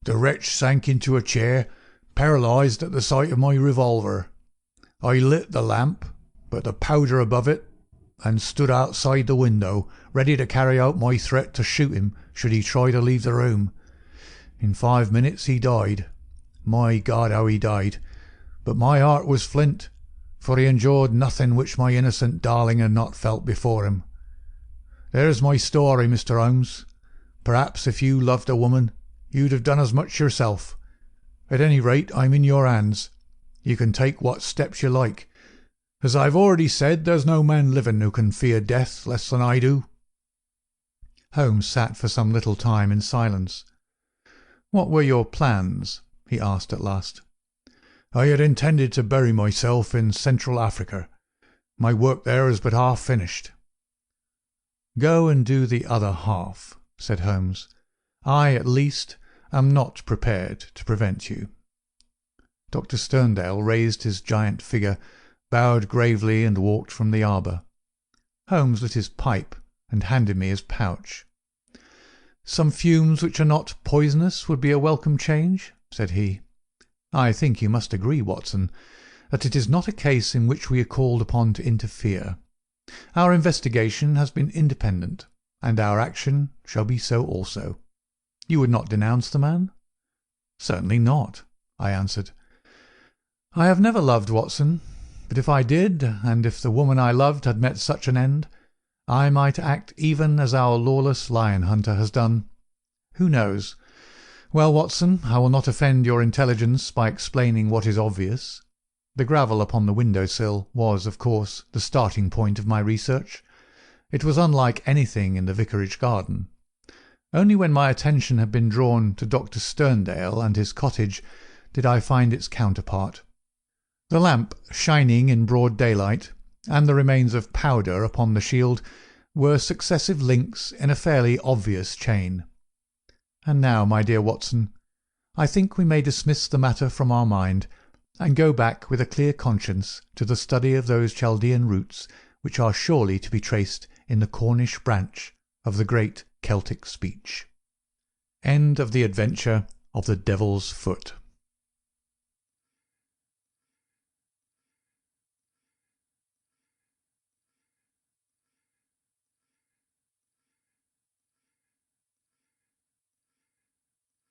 The wretch sank into a chair, paralysed at the sight of my revolver. I lit the lamp, but the powder above it, and stood outside the window, ready to carry out my threat to shoot him should he try to leave the room. In 5 minutes he died. My God, how he died! But my heart was flint, for he endured nothing which my innocent darling had not felt before him. There's my story, Mr. Holmes. Perhaps if you loved a woman, you'd have done as much yourself. At any rate, I'm in your hands. You can take what steps you like. As I've already said, there's no man living who can fear death less than I do." Holmes sat for some little time in silence. "What were your plans?" he asked at last. I had intended to bury myself in Central Africa. My work there is but half finished." "Go and do the other half," said Holmes. "I, at least, am not prepared to prevent you." Dr. Sterndale raised his giant figure, bowed gravely, and walked from the arbour. Holmes lit his pipe and handed me his pouch. "Some fumes which are not poisonous would be a welcome change," said he. "I think you must agree, Watson, that it is not a case in which we are called upon to interfere. Our investigation has been independent, and our action shall be so also. You would not denounce the man?" "Certainly not," I answered. "I have never loved, Watson, but if I did, and if the woman I loved had met such an end, I might act even as our lawless lion hunter has done. Who knows? Well, Watson, I will not offend your intelligence by explaining what is obvious. The gravel upon the window-sill was, of course, the starting point of my research. It was unlike anything in the vicarage garden. Only when my attention had been drawn to Dr. Sterndale and his cottage did I find its counterpart. The lamp shining in broad daylight, and the remains of powder upon the shield, were successive links in a fairly obvious chain. And now, my dear Watson, I think we may dismiss the matter from our mind, and go back with a clear conscience to the study of those Chaldean roots which are surely to be traced in the Cornish branch of the great Celtic speech. End of the adventure of the Devil's Foot.